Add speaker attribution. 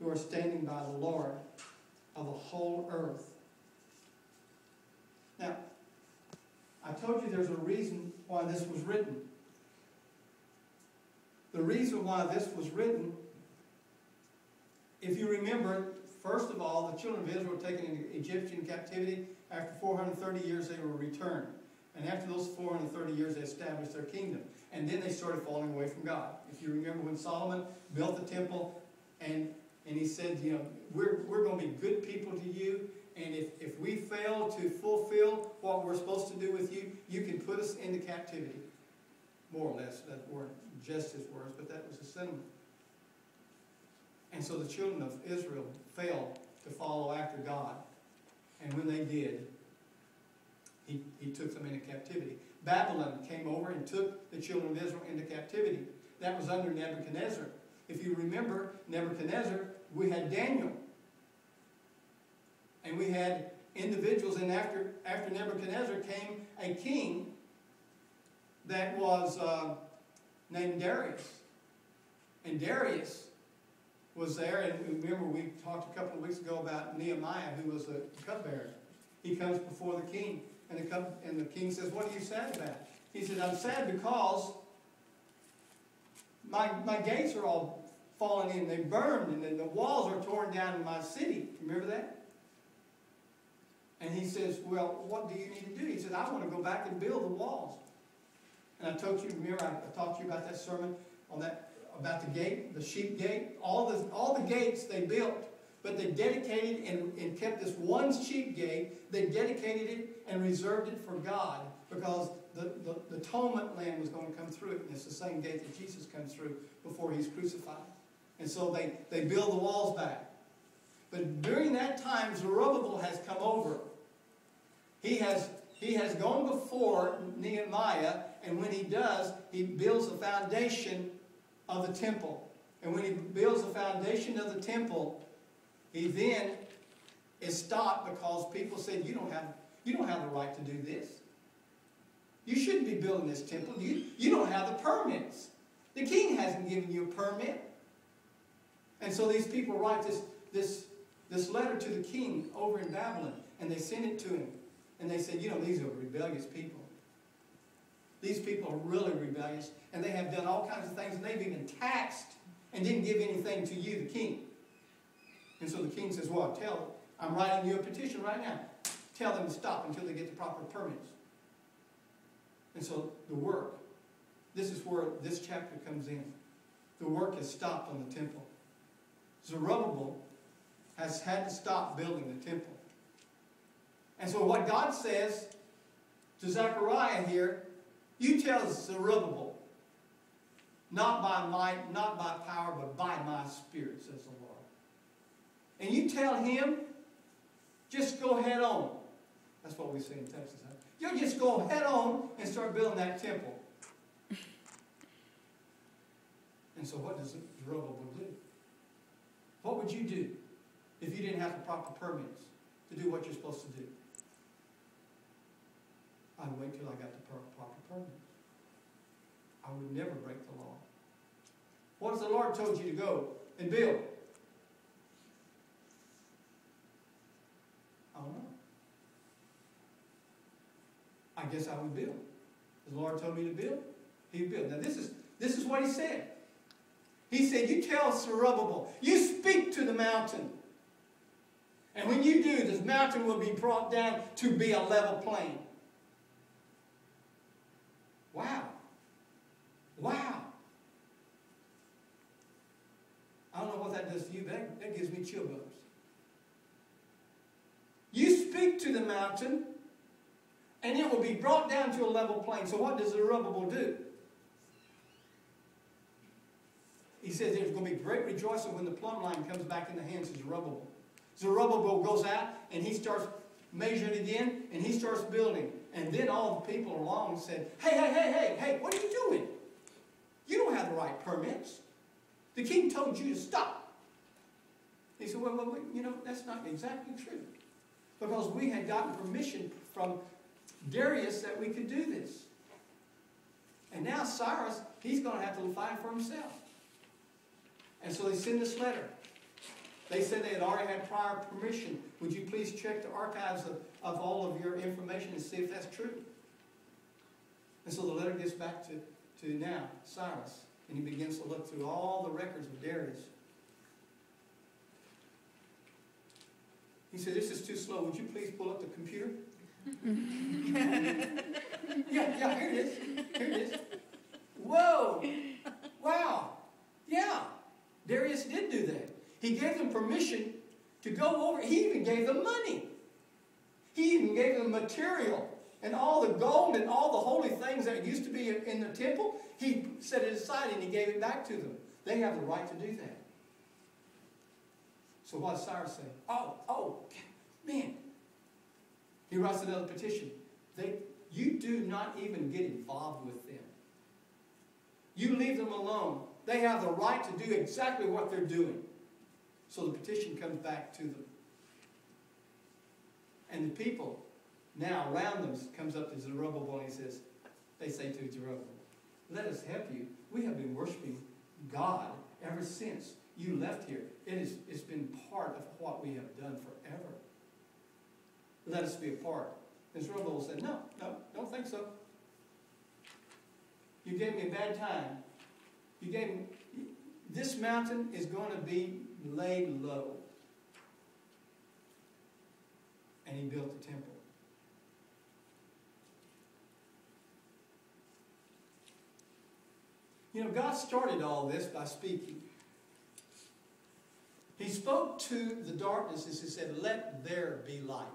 Speaker 1: who are standing by the Lord of the whole earth. Now, I told you there's a reason why this was written. The reason why this was written, if you remember, first of all, the children of Israel were taken into Egyptian captivity. After 430 years, they were returned. And after those 430 years, they established their kingdom. And then they started falling away from God. If you remember when Solomon built the temple, and he said, you know, we're going to be good people to you, and if we fail to fulfill what we're supposed to do with you, you can put us into captivity. More or less, that weren't just his words, but that was the sentiment. And so the children of Israel failed to follow after God. And when they did, he took them into captivity. Babylon came over and took the children of Israel into captivity. That was under Nebuchadnezzar. If you remember Nebuchadnezzar, we had Daniel. And we had individuals, and after Nebuchadnezzar came a king that was named Darius. And Darius was there, and remember we talked a couple of weeks ago about Nehemiah, who was a cupbearer. He comes before the king, and the king says, "What are you sad about?" He said, "I'm sad because my gates are all fallen in. They burned, and the walls are torn down in my city." Remember that? And he says, "Well, what do you need to do?" He said, "I want to go back and build the walls." And I told you, remember, I talked to you about that sermon on that, about the gate, the sheep gate. All the gates they built, but they dedicated and kept this one sheep gate. They dedicated it and reserved it for God, because the atonement lamb was going to come through it. And it's the same gate that Jesus comes through before he's crucified. And so they build the walls back. But during that time, Zerubbabel has come over. He has gone before Nehemiah, and when he does, he builds the foundation of the temple. And when he builds the foundation of the temple, he then is stopped because people said, you don't have the right to do this. You shouldn't be building this temple. You don't have the permits. The king hasn't given you a permit. And so these people write this letter to the king over in Babylon, and they send it to him. And they said, you know, these are rebellious people. These people are really rebellious, and they have done all kinds of things, and they've even taxed and didn't give anything to you, the king. And so the king says, well, I'm writing you a petition right now. Tell them to stop until they get the proper permits. And so the work, this is where this chapter comes in. The work has stopped on the temple. Zerubbabel has had to stop building the temple. And so what God says to Zechariah here, you tell Zerubbabel, not by might, not by power, but by my spirit, says the Lord. And you tell him, just go head on. That's what we say in Texas. Huh? You just go head on and start building that temple. And so what does Zerubbabel do? What would you do if you didn't have the proper permits to do what you're supposed to do? I'd wait till I got the proper permits. I would never break the law. What if the Lord told you to go and build? I don't know. I guess I would build. The Lord told me to build, he would build. Now this is what he said. He said, you tell Zerubbabel, you speak to the mountain. And when you do, this mountain will be brought down to be a level plain. Wow. Wow. I don't know what that does to you, but that gives me chill bumps. You speak to the mountain, and it will be brought down to a level plain. So what does Zerubbabel do? He says there's going to be great rejoicing when the plumb line comes back in the hands of Zerubbabel. Zerubbabel goes out, and he starts measuring again, and he starts building. And then all the people along said, hey, what are you doing? You don't have the right permits. The king told you to stop. He said, well, you know, that's not exactly true. Because we had gotten permission from Darius that we could do this. And now Cyrus, he's going to have to find for himself. And so they send this letter. They said they had already had prior permission. Would you please check the archives of all of your information and see if that's true? And so the letter gets back to now Cyrus, and he begins to look through all the records of Darius. He said, this is too slow. Would you please pull up the computer? Yeah, here it is. Here it is. Whoa! Wow! Yeah, Darius did do that. He gave them permission to go over. He even gave them money. He even gave them material and all the gold and all the holy things that used to be in the temple. He set it aside and he gave it back to them. They have the right to do that. So what does Cyrus say? Oh, man. He writes another petition. You do not even get involved with them. You leave them alone. They have the right to do exactly what they're doing. So the petition comes back to them. And the people now around them comes up to Zerubbabel and they say to Zerubbabel, let us help you. We have been worshiping God ever since you left here. It's been part of what we have done forever. Let us be a part. And Zerubbabel said, no, don't think so. You gave me a bad time. This mountain is going to be laid low. And he built the temple. You know, God started all this by speaking. He spoke to the darkness as he said, let there be light.